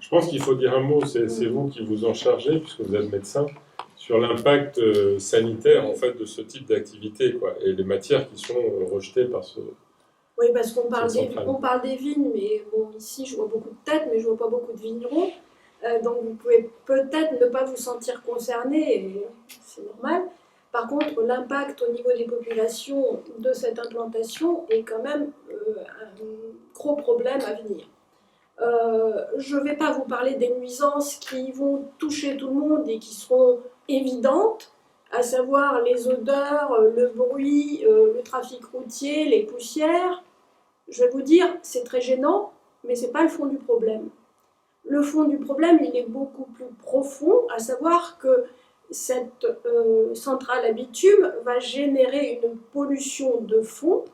Je pense qu'il faut dire un mot, c'est vous qui vous en chargez, puisque vous êtes médecin, sur l'impact sanitaire en fait, de ce type d'activité, quoi, et les matières qui sont rejetées par ce. Oui, parce qu'on parle des vignes, mais bon, ici je vois beaucoup de têtes, mais je vois pas beaucoup de vignerons. Donc vous pouvez peut-être ne pas vous sentir concerné, et c'est normal. Par contre, l'impact au niveau des populations de cette implantation est quand même un gros problème à venir. Je ne vais pas vous parler des nuisances qui vont toucher tout le monde et qui seront évidentes, à savoir les odeurs, le bruit, le trafic routier, les poussières. Je vais vous dire, c'est très gênant, mais ce n'est pas le fond du problème. Le fond du problème, il est beaucoup plus profond, à savoir que cette centrale à bitume va générer une pollution de fond,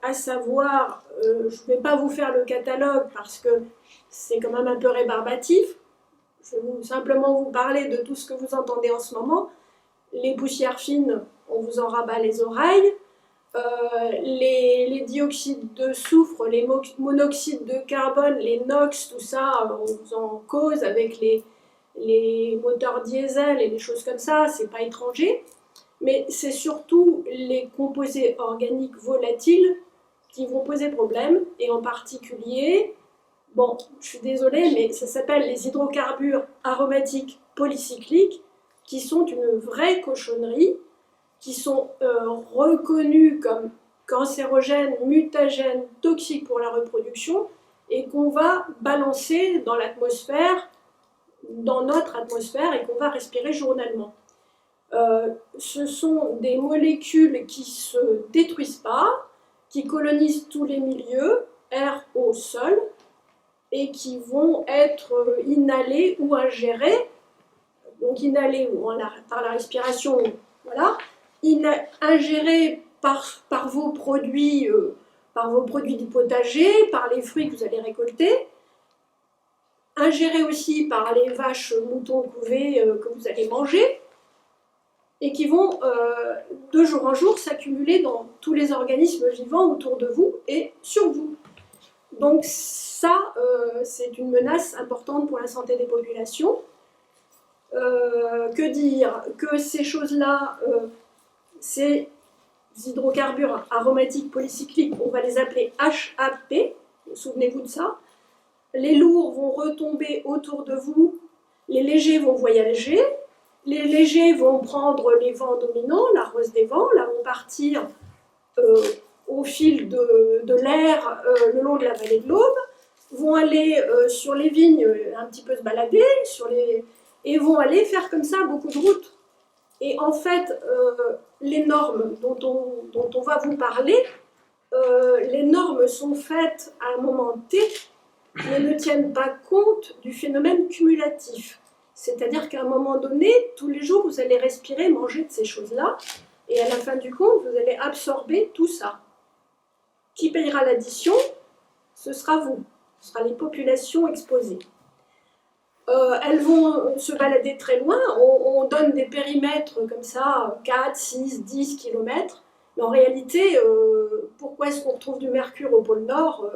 à savoir, je ne vais pas vous faire le catalogue parce que c'est quand même un peu rébarbatif, je vais simplement vous parler de tout ce que vous entendez en ce moment. Les poussières fines, on vous en rabat les oreilles. Les dioxydes de soufre, les monoxydes de carbone, les NOx, tout ça, on vous en cause avec les moteurs diesel et les choses comme ça, c'est pas étranger. Mais c'est surtout les composés organiques volatiles qui vont poser problème, et en particulier, bon, je suis désolée, mais ça s'appelle les hydrocarbures aromatiques polycycliques, qui sont une vraie cochonnerie, qui sont reconnus comme cancérogènes, mutagènes, toxiques pour la reproduction, et qu'on va balancer dans l'atmosphère, dans notre atmosphère, et qu'on va respirer journellement. Ce sont des molécules qui ne se détruisent pas, qui colonisent tous les milieux, air, eau, sol, et qui vont être inhalées ou ingérées, donc inhalées par la respiration, voilà, ingérées par vos produits du potager, par les fruits que vous allez récolter, ingérées aussi par les vaches, moutons couvés que vous allez manger, et qui vont de jour en jour s'accumuler dans tous les organismes vivants autour de vous et sur vous. Donc ça, c'est une menace importante pour la santé des populations. Que dire? Que ces choses-là, ces hydrocarbures aromatiques polycycliques, on va les appeler HAP, souvenez-vous de ça. Les lourds vont retomber autour de vous, les légers vont voyager, les légers vont prendre les vents dominants, la rose des vents, là vont partir au fil de l'air le long de la vallée de l'Aube, vont aller sur les vignes un petit peu se balader, et vont aller faire comme ça beaucoup de routes. Et en fait, les normes dont on va vous parler, les normes sont faites à un moment T, mais ne tiennent pas compte du phénomène cumulatif. C'est-à-dire qu'à un moment donné, tous les jours, vous allez respirer, manger de ces choses-là, et à la fin du compte, vous allez absorber tout ça. Qui payera l'addition? Ce sera vous, ce sera les populations exposées. Elles vont se balader très loin, on donne des périmètres comme ça, 4, 6, 10 km, mais en réalité, pourquoi est-ce qu'on retrouve du mercure au pôle Nord?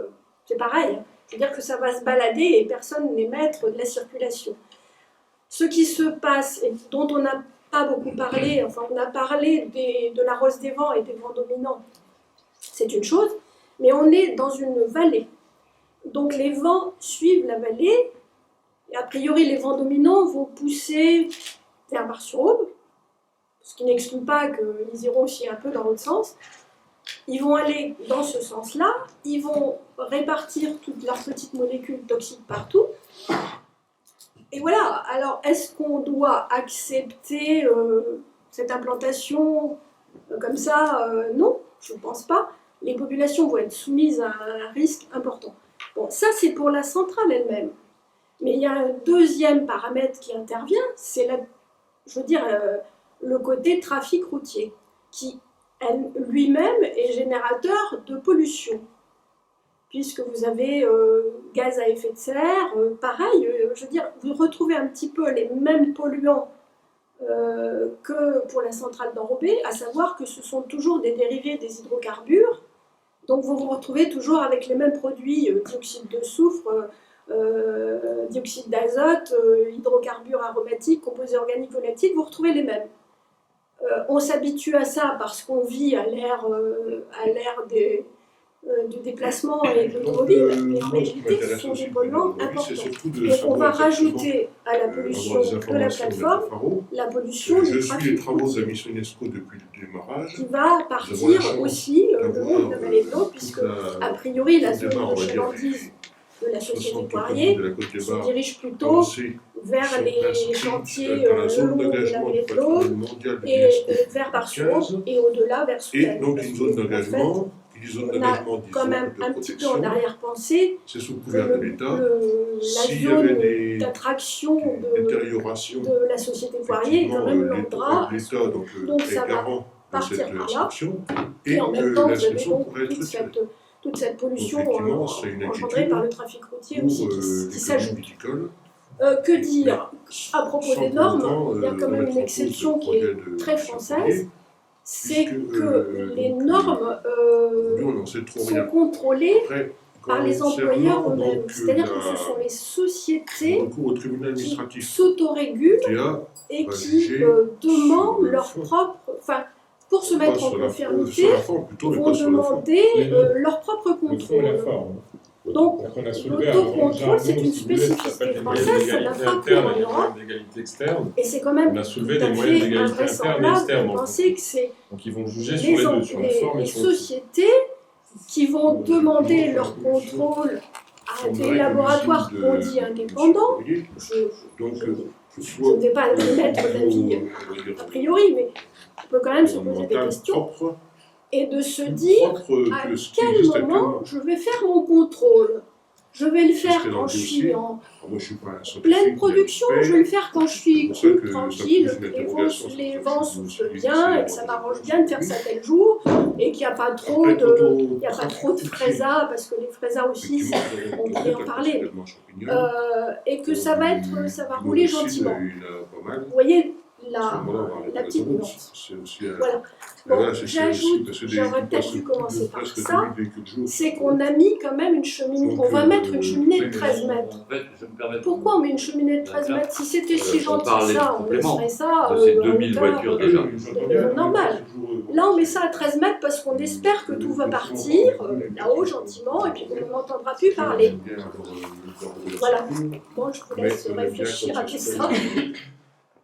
C'est pareil, c'est-à-dire que ça va se balader et personne n'est maître de la circulation. Ce qui se passe, et dont on n'a pas beaucoup parlé, enfin on a parlé de la rose des vents et des vents dominants, c'est une chose, mais on est dans une vallée. Donc les vents suivent la vallée, et a priori les vents dominants vont pousser vers Bar-sur-Aube, ce qui n'exclut pas qu'ils iront aussi un peu dans l'autre sens. Ils vont aller dans ce sens-là, ils vont répartir toutes leurs petites molécules toxiques partout. Et voilà, alors est-ce qu'on doit accepter cette implantation comme ça? Non, je ne pense pas. Les populations vont être soumises à un risque important. Bon, ça c'est pour la centrale elle-même. Mais il y a un deuxième paramètre qui intervient, c'est le côté trafic routier, qui lui-même est générateur de pollution. Puisque vous avez gaz à effet de serre, pareil, vous retrouvez un petit peu les mêmes polluants que pour la centrale d'Enrobé, à savoir que ce sont toujours des dérivés des hydrocarbures, donc vous vous retrouvez toujours avec les mêmes produits, dioxyde de soufre, dioxyde d'azote, hydrocarbures aromatiques, composés organiques volatiles, vous retrouvez les mêmes. On s'habitue à ça parce qu'on vit à l'ère du déplacement et de l'automobile, mais en réalité, ce sont des polluants importants. Donc on va rajouter à la pollution de la plateforme la pollution du trafic les travaux de la mission UNESCO depuis le démarrage. qui va partir aussi le long de la vallée de l'eau, puisque a priori la zone de chalandise de la société Poirier se dirige plutôt vers les chantiers le long de la vallée de l'eau et vers Bar-sur-Aube et au-delà vers Soudan. Et donc une zone d'engagement. On a quand même un petit peu en arrière-pensée que la zone d'attraction de la société Poirier est quand même l'endroit, donc ça va partir par là. Et en même temps, vous avez donc toute cette pollution engendrée par le trafic routier aussi qui s'ajoute. Que dire à propos des normes? Il y a quand même une exception qui est très française. C'est que les normes sont contrôlées par les employeurs eux-mêmes. C'est-à-dire que ce sont les sociétés qui s'autorégulent et qui demandent leur propre... Enfin, pour se mettre en conformité, vont demander leur propre contrôle. Donc, l'autocontrôle, c'est une spécificité française, ça n'a pas cours en Europe. Et c'est quand même tout à fait invraisemblable de penser que c'est les sociétés qui vont demander leur contrôle à des laboratoires qu'on dit indépendants. Je ne vais pas émettre d'avis a priori, mais on peut quand même se poser des questions. Et de se dire à quel moment je vais faire mon contrôle. Je vais le faire quand je suis en pleine production, je vais le faire quand je suis tranquille, les vents soufflent bien et que ça m'arrange bien de faire ça tel jour et qu'il n'y a pas trop de fraisa, parce que les fraisas aussi, on pourrait en parler, et que ça va rouler gentiment. Vous voyez la petite nuance. Voilà. Bon, j'ajoute, j'aurais peut-être dû commencer par ça, c'est qu'on a mis quand même une cheminée, on va mettre une cheminée de 13 mètres. Pourquoi on met une cheminée de 13 mètres? Si c'était si gentil ça, on laisserait ça c'est 2000 voitures déjà. Normal. Là, on met ça à 13 mètres parce qu'on espère que tout va partir là-haut gentiment et puis qu'on n'entendra plus parler. Voilà. Bon, je vous laisse réfléchir à tout ça.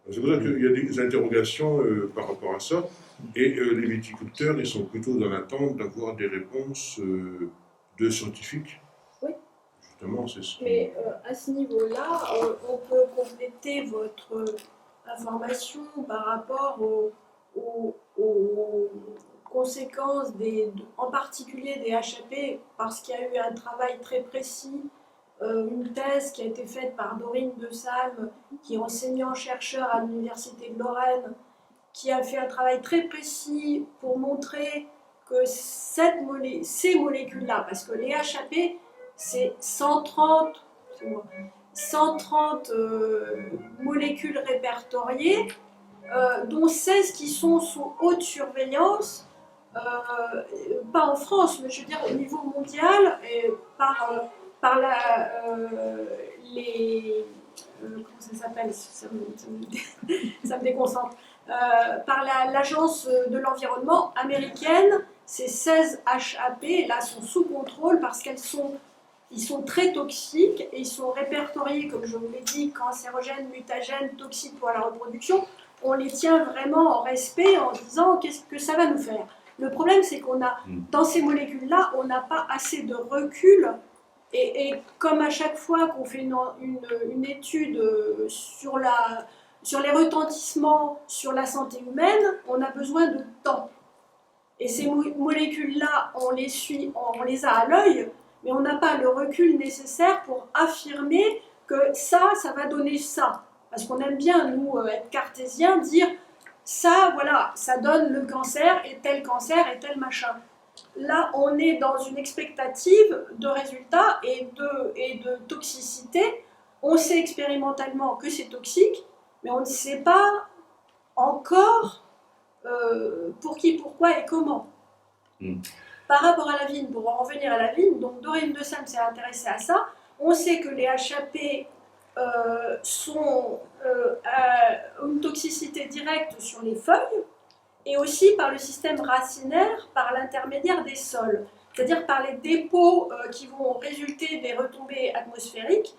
C'est pour ça qu'il y a des interrogations par rapport à ça, et les viticulteurs, ils sont plutôt dans l'attente d'avoir des réponses de scientifiques. Oui. Justement, c'est ce qui... Mais à ce niveau-là, on peut compléter votre information par rapport aux conséquences, en particulier des HAP, parce qu'il y a eu un travail très précis. Une thèse qui a été faite par Dorine de Salm, qui est enseignant-chercheur à l'Université de Lorraine, qui a fait un travail très précis pour montrer que ces molécules-là, parce que les HAP, c'est 130 molécules répertoriées, dont 16 qui sont sous haute surveillance, pas en France, mais je veux dire au niveau mondial, et par comment ça s'appelle, ça me déconcentre, par l'agence de l'environnement américaine. Ces 16 HAP là sont sous contrôle parce ils sont très toxiques et ils sont répertoriés, comme je vous l'ai dit, cancérogènes, mutagènes, toxiques pour la reproduction. On les tient vraiment en respect en disant qu'est-ce que ça va nous faire. Le problème, c'est qu'on a, dans ces molécules-là, on n'a pas assez de recul. Et comme à chaque fois qu'on fait une étude sur les retentissements sur la santé humaine, on a besoin de temps. Et ces molécules-là, on les suit, on les a à l'œil, mais on n'a pas le recul nécessaire pour affirmer que ça va donner ça. Parce qu'on aime bien, nous, être cartésiens, dire ça, voilà, ça donne le cancer et tel machin. Là, on est dans une expectative de résultats et de toxicité. On sait expérimentalement que c'est toxique, mais on ne sait pas encore pour qui, pourquoi et comment. Par rapport à la vigne, pour en revenir à la vigne, donc Dorine de Salm s'est intéressée à ça. On sait que les HAP ont une toxicité directe sur les feuilles et aussi par le système racinaire, par l'intermédiaire des sols, c'est-à-dire par les dépôts qui vont résulter des retombées atmosphériques,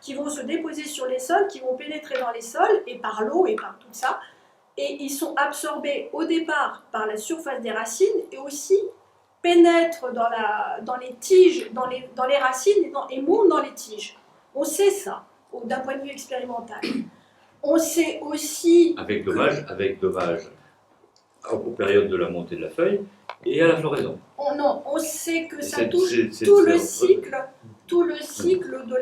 qui vont se déposer sur les sols, qui vont pénétrer dans les sols, et par l'eau et par tout ça. Et ils sont absorbés au départ par la surface des racines, et aussi pénètrent dans les tiges, dans les racines, et montent dans les tiges. On sait ça, d'un point de vue expérimental. On sait aussi... Avec dommage aux périodes de la montée de la feuille et à la floraison. On sait que ça touche tout le cycle de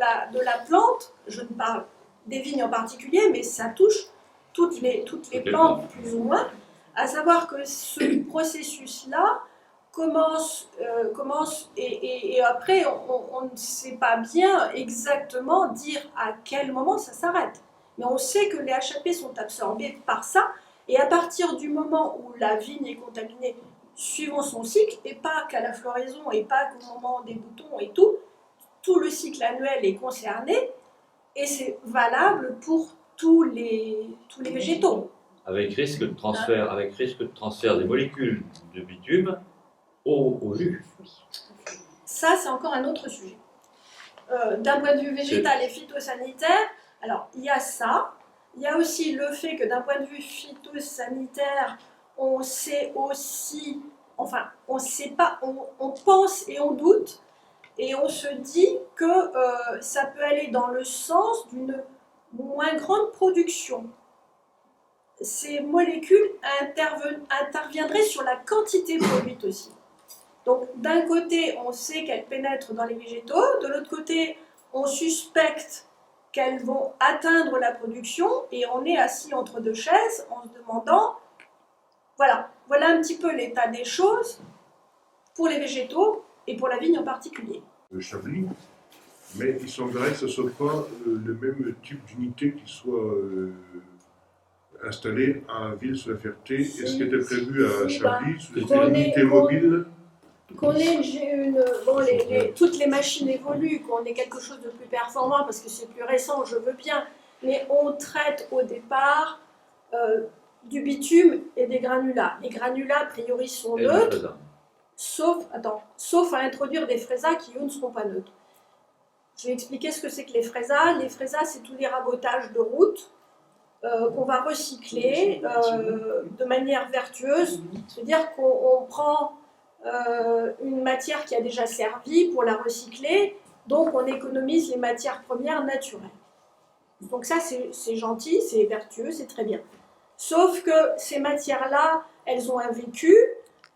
la plante. Je ne parle des vignes en particulier, mais ça touche toutes les plantes plus ou moins. À savoir que ce processus-là commence et après on ne sait pas bien exactement dire à quel moment ça s'arrête. Mais on sait que les HAP sont absorbés par ça, et à partir du moment où la vigne est contaminée, suivant son cycle, et pas qu'à la floraison, et pas qu'au moment des boutons et tout le cycle annuel est concerné, et c'est valable pour tous les végétaux. Avec risque de transfert des molécules de bitume au jus. Ça, c'est encore un autre sujet. D'un point de vue végétal et phytosanitaire, alors il y a ça. Il y a aussi le fait que d'un point de vue phytosanitaire, on sait aussi, enfin, on sait pas, on pense et on doute, et on se dit que ça peut aller dans le sens d'une moins grande production. Ces molécules interviendraient sur la quantité produite aussi. Donc d'un côté, on sait qu'elles pénètrent dans les végétaux, de l'autre côté, on suspecte qu'elles vont atteindre la production, et on est assis entre deux chaises en se demandant, voilà un petit peu l'état des choses pour les végétaux et pour la vigne en particulier. Le Chablis, mais il semblerait que ce ne soit pas le même type d'unité qui soit installée à Ville-sur-la-Ferté. Et ce qui était prévu à Chablis, c'était une unité mobile. Toutes les machines évoluent, qu'on ait quelque chose de plus performant, parce que c'est plus récent, je veux bien, mais on traite au départ du bitume et des granulats. Les granulats, a priori, sont neutres, sauf à introduire des fraisas qui, eux, ne seront pas neutres. Je vais expliquer ce que c'est que les fraisas. Les fraisas, c'est tous les rabotages de route qu'on va recycler de manière vertueuse, c'est-à-dire qu'on prend une matière qui a déjà servi pour la recycler, donc on économise les matières premières naturelles. Donc ça, c'est gentil, c'est vertueux, c'est très bien. Sauf que ces matières-là, elles ont un vécu,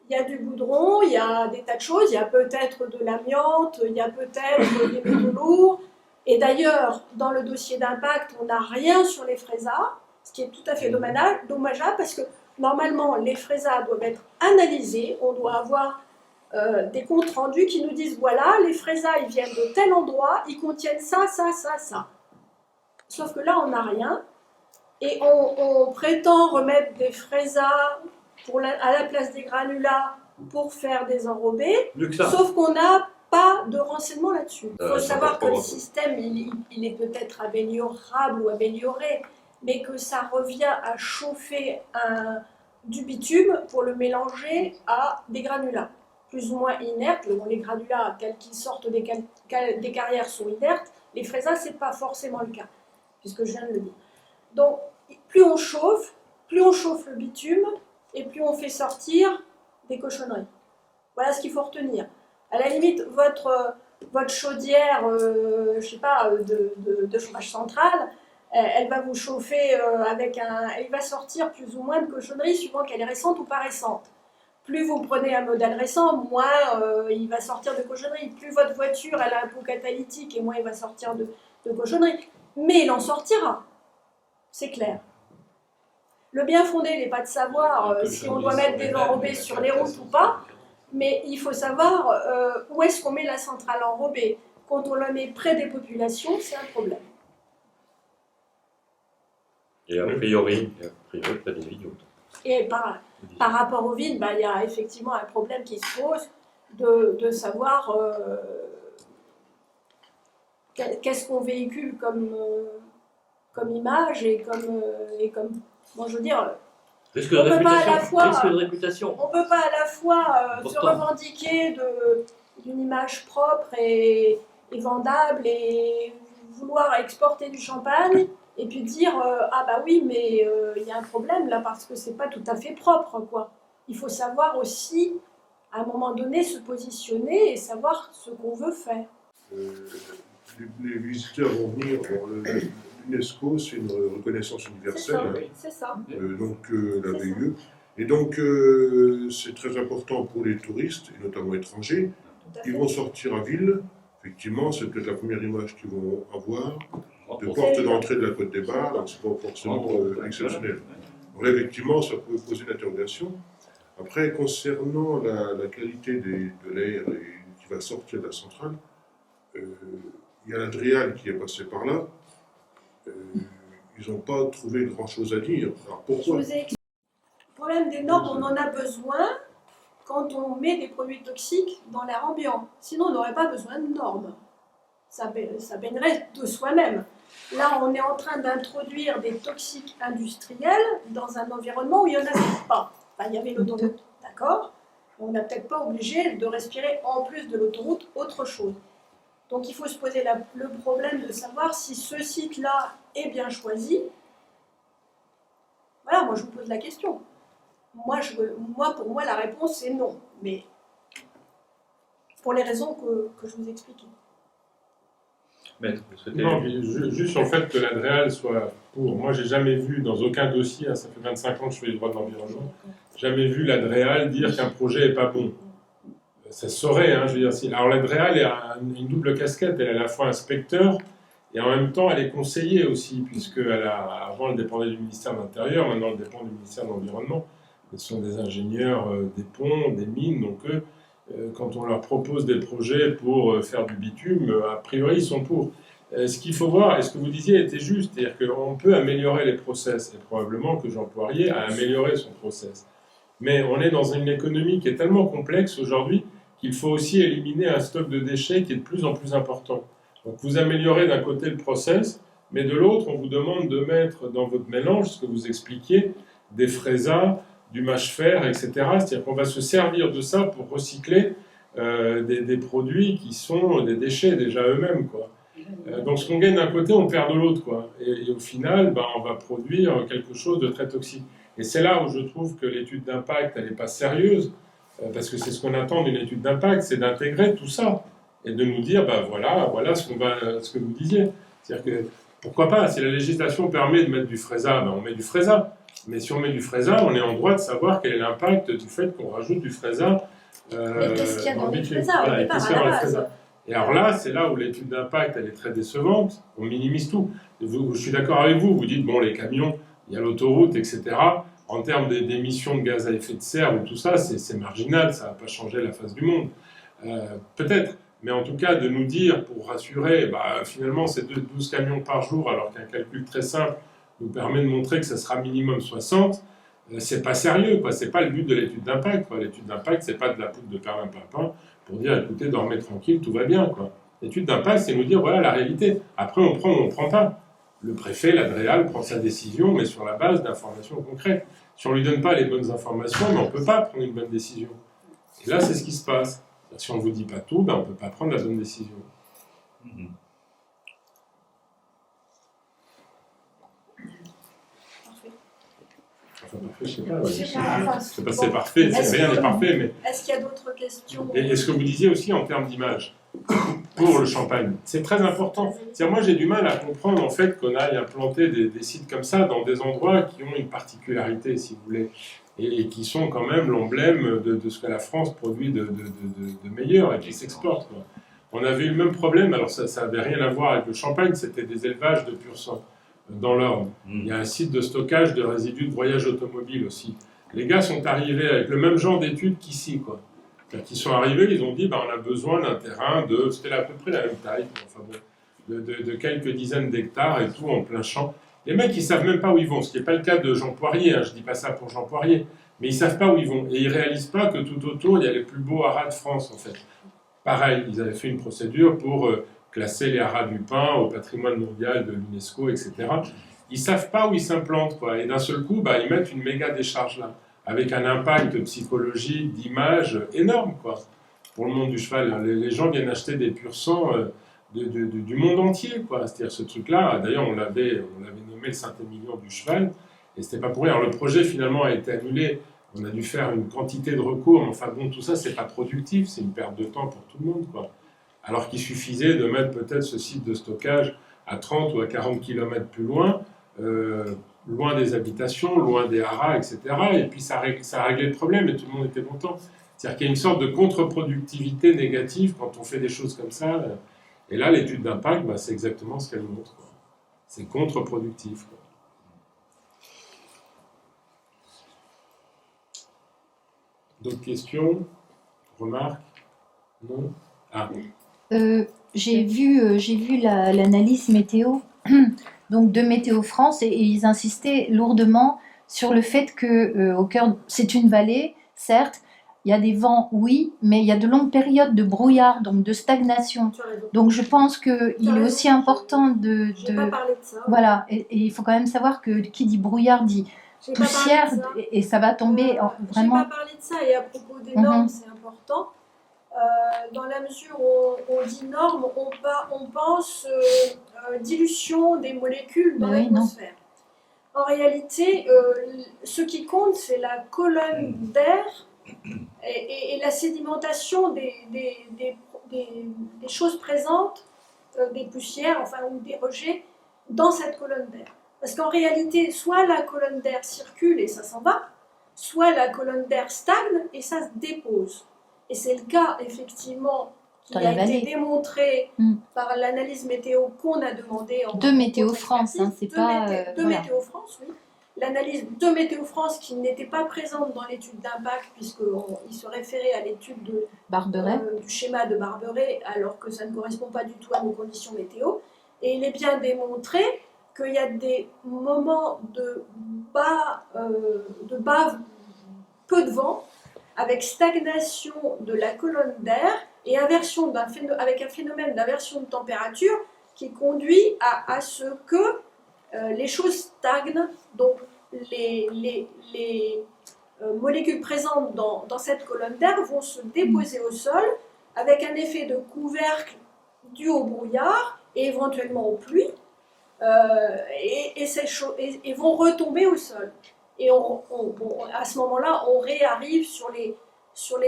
il y a du goudron, il y a des tas de choses, il y a peut-être de l'amiante, il y a peut-être des métaux lourds, et d'ailleurs, dans le dossier d'impact, on n'a rien sur les fraisas, ce qui est tout à fait dommageable, parce que normalement, les fraisas doivent être analysés, on doit avoir des comptes rendus qui nous disent, voilà, les fraisas, ils viennent de tel endroit, ils contiennent ça, ça, ça, ça. Sauf que là, on n'a rien, et on prétend remettre des fraisas à la place des granulats pour faire des enrobés, sauf qu'on n'a pas de renseignements là-dessus. Il faut savoir que le système, il est peut-être améliorable ou amélioré, mais que ça revient à chauffer du bitume pour le mélanger à des granulats, plus ou moins inertes. Les granulats, tels qu'ils sortent des carrières, sont inertes. Les fraisas, ce n'est pas forcément le cas, puisque je viens de le dire. Donc, plus on chauffe le bitume, et plus on fait sortir des cochonneries. Voilà ce qu'il faut retenir. À la limite, votre chaudière, je sais pas, de chauffage central, elle va vous chauffer elle va sortir plus ou moins de cochonneries suivant qu'elle est récente ou pas récente. Plus vous prenez un modèle récent, moins il va sortir de cochonneries. Plus votre voiture elle a un pot catalytique, et moins il va sortir de cochonneries. Mais il en sortira, c'est clair. Le bien fondé n'est pas de savoir si on doit mettre des enrobés sur les routes ou pas, mais il faut savoir où est-ce qu'on met la centrale enrobée. Quand on la met près des populations, c'est un problème. Et a priori pas des vignes. Et par rapport aux vignes, il y a effectivement un problème qui se pose de savoir qu'est-ce qu'on véhicule comme image et comme bon, je veux dire, Risque de on peut pas à réputation. la fois- Risque de réputation. on peut pas à la fois se Important. revendiquer d'une image propre et vendable et vouloir exporter du champagne et puis dire ah bah oui mais il y a un problème là parce que c'est pas tout à fait propre quoi. Il faut savoir aussi à un moment donné se positionner et savoir ce qu'on veut faire. Les visiteurs vont venir. L'UNESCO, c'est une reconnaissance C'est universelle, ça, hein, c'est ça. la C'est VIE. Et donc, c'est très important pour les touristes, et notamment étrangers. Tout à Ils fait. vont sortir à ville. Effectivement, c'est peut-être la première image qu'ils vont avoir de Pour- porte d'entrée de la Côte des Bars, donc c'est pas forcément exceptionnel. Donc là, effectivement, ça peut poser une interrogation. Après, concernant la qualité de l'air qui va sortir de la centrale, il y a l'Adrial qui est passé par là. Ils n'ont pas trouvé grand-chose à dire. Alors Je pourquoi? vous ai expliqué. Le problème des normes, on en a besoin quand on met des produits toxiques dans l'air ambiant. Sinon, on n'aurait pas besoin de normes. Ça baignerait de soi-même. Là, on est en train d'introduire des toxiques industriels dans un environnement où il n'y en avait pas. Enfin, il y avait l'autoroute, d'accord? On n'est peut-être pas obligé de respirer en plus de l'autoroute autre chose. Donc il faut se poser le problème de savoir si ce site-là est bien choisi. Voilà, moi je vous pose la question. Pour moi, la réponse est non. Mais pour les raisons que je vous expliquais. Maître, vous souhaitez... Non, mais juste sur le fait que l'Adréal soit pour. Moi, j'ai jamais vu dans aucun dossier, hein, ça fait 25 ans que je fais les droits de l'environnement, jamais vu l'Adréal dire qu'un projet n'est pas bon. Ça se saurait, hein, je veux dire. Alors l'Adréal a une double casquette, elle est à la fois inspecteur et en même temps elle est conseillée aussi, puisque avant elle dépendait du ministère de l'Intérieur, maintenant elle dépend du ministère de l'Environnement. Ce sont des ingénieurs des ponts, des mines, donc eux, quand on leur propose des projets pour faire du bitume, a priori ils sont pour. Ce qu'il faut voir, et ce que vous disiez était juste, c'est-à-dire qu'on peut améliorer les process, et probablement que Jean Poirier a amélioré son process. Mais on est dans une économie qui est tellement complexe aujourd'hui qu'il faut aussi éliminer un stock de déchets qui est de plus en plus important. Donc vous améliorez d'un côté le process, mais de l'autre, on vous demande de mettre dans votre mélange, ce que vous expliquiez, des fraisas, du mâche-fer, etc. C'est-à-dire qu'on va se servir de ça pour recycler des produits qui sont des déchets déjà eux-mêmes, quoi. Donc ce qu'on gagne d'un côté, on perd de l'autre, quoi. Et au final, on va produire quelque chose de très toxique. Et c'est là où je trouve que l'étude d'impact, elle n'est pas sérieuse, parce que c'est ce qu'on attend d'une étude d'impact, c'est d'intégrer tout ça et de nous dire, voilà ce que vous disiez. C'est-à-dire que, pourquoi pas, si la législation permet de mettre du freisa, on met du freisa. Mais si on met du freisa, on est en droit de savoir quel est l'impact du fait qu'on rajoute du freisa. Mais qu'est-ce qu'il y a dans le bitume. freisa au départ, à la base? Et alors là, c'est là où l'étude d'impact, elle est très décevante. On minimise tout. Je suis d'accord avec vous. Vous dites, bon, les camions, il y a l'autoroute, etc. En termes d'émissions de gaz à effet de serre ou tout ça, c'est marginal. Ça ne va pas changer la face du monde. Peut-être. Mais en tout cas, de nous dire, pour rassurer, finalement, c'est 12 camions par jour, alors qu'un calcul très simple nous permet de montrer que ça sera minimum 60, c'est pas sérieux, quoi. C'est pas le but de l'étude d'impact, quoi. L'étude d'impact, c'est pas de la poudre de perlimpinpin pour dire, écoutez, dormez tranquille, tout va bien, quoi. L'étude d'impact, c'est nous dire, voilà la réalité. Après, on prend ou on prend pas. Le préfet, l'Adréal, prend sa décision, mais sur la base d'informations concrètes. Si on lui donne pas les bonnes informations, on peut pas prendre une bonne décision. Et là, c'est ce qui se passe. Si on ne vous dit pas tout, on peut pas prendre la bonne décision. Parfait, je sais pas. C'est parfait, rien n'est parfait, mais... Est-ce qu'il y a d'autres questions? Et ce que vous disiez aussi en termes d'image, pour le champagne, c'est très important. Moi, j'ai du mal à comprendre en fait qu'on aille implanter des sites comme ça dans des endroits qui ont une particularité, si vous voulez, et qui sont quand même l'emblème de ce que la France produit de meilleur et qui s'exporte, quoi. On avait eu le même problème, alors ça n'avait rien à voir avec le champagne, c'était des élevages de pur sang. Dans l'Orne. Il y a un site de stockage de résidus de voyage automobile aussi. Les gars sont arrivés avec le même genre d'études qu'ici, quoi. Quand ils sont arrivés, ils ont dit on a besoin d'un terrain c'était à peu près la même taille, de quelques dizaines d'hectares et tout en plein champ. Les mecs, ils savent même pas où ils vont, ce qui n'est pas le cas de Jean Poirier, hein, je dis pas ça pour Jean Poirier, mais ils savent pas où ils vont. Et ils réalisent pas que tout autour, il y a les plus beaux haras de France, en fait. Pareil, ils avaient fait une procédure pour classer les haras du pin au patrimoine mondial de l'UNESCO, etc. Ils ne savent pas où ils s'implantent, quoi. Et d'un seul coup, bah, ils mettent une méga décharge là, avec un impact psychologique, d'image énorme, quoi. Pour le monde du cheval, les gens viennent acheter des pur sang du monde entier, quoi. C'est-à-dire ce truc-là, d'ailleurs on l'avait nommé le Saint-Émilion du cheval, et c'était pas pour rien. Alors le projet finalement a été annulé, on a dû faire une quantité de recours, mais enfin bon, tout ça c'est pas productif, c'est une perte de temps pour tout le monde, quoi. Alors qu'il suffisait de mettre peut-être ce site de stockage à 30 ou à 40 km plus loin, loin des habitations, loin des haras, etc. Et puis ça réglait le problème et tout le monde était content. C'est-à-dire qu'il y a une sorte de contre-productivité négative quand on fait des choses comme ça. Et là, l'étude d'impact, bah, c'est exactement ce qu'elle montre, quoi. C'est contre-productif, quoi. D'autres questions? Remarques? Non? Ah. J'ai vu l'analyse météo donc de Météo France et ils insistaient lourdement sur le fait que au cœur, c'est une vallée, certes, il y a des vents, oui, mais il y a de longues périodes de brouillard, donc de stagnation. Donc je pense qu'il est aussi important J'ai pas parlé de ça. Voilà, et il faut quand même savoir que qui dit brouillard dit J'ai pas poussière parlé de ça. et ça va tomber vraiment. J'ai pas parlé de ça et à propos des normes, c'est important. Dans la mesure où on dit normes, on pense dilution des molécules dans l'atmosphère. En réalité, ce qui compte, c'est la colonne d'air et la sédimentation des choses présentes, des poussières, enfin, ou des rejets, dans cette colonne d'air. Parce qu'en réalité, soit la colonne d'air circule et ça s'en va, soit la colonne d'air stagne et ça se dépose. Et c'est le cas, effectivement, qui a été démontré par l'analyse météo qu'on a demandé de Météo France, hein, c'est pas... Météo France, oui. L'analyse de Météo France qui n'était pas présente dans l'étude d'impact, puisqu'il se référait à l'étude de Barberet, du schéma de Barberet, alors que ça ne correspond pas du tout à nos conditions météo. Et il est bien démontré qu'il y a des moments de bas, peu de vent, avec stagnation de la colonne d'air et inversion avec un phénomène d'inversion de température qui conduit à ce que les choses stagnent, donc les molécules présentes dans cette colonne d'air vont se déposer au sol avec un effet de couvercle dû au brouillard et éventuellement aux pluies, et vont retomber au sol. Et à ce moment-là, on réarrive sur les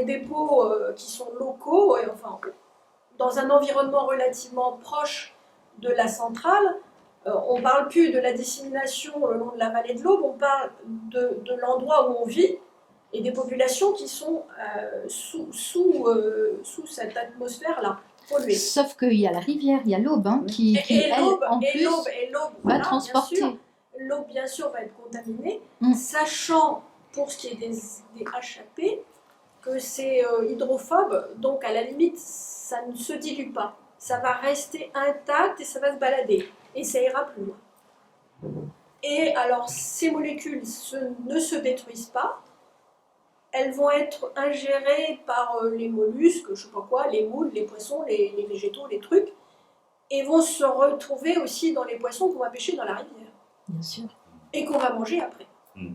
dépôts qui sont locaux, et enfin, dans un environnement relativement proche de la centrale. On ne parle plus de la dissémination le long de la vallée de l'Aube, on parle de l'endroit où on vit et des populations qui sont sous cette atmosphère-là, polluée. Sauf qu'il y a la rivière, il y a l'Aube, hein, qui l'Aube, en plus, va transporter. L'eau, bien sûr, va être contaminée, sachant, pour ce qui est des HAP, que c'est hydrophobe, donc à la limite, ça ne se dilue pas. Ça va rester intact et ça va se balader. Et ça ira plus loin. Et alors, ces molécules ne se détruisent pas. Elles vont être ingérées par les mollusques, je ne sais pas quoi, les moules, les poissons, les végétaux, les trucs, et vont se retrouver aussi dans les poissons qu'on va pêcher dans la rivière. Bien sûr. Et qu'on va manger après.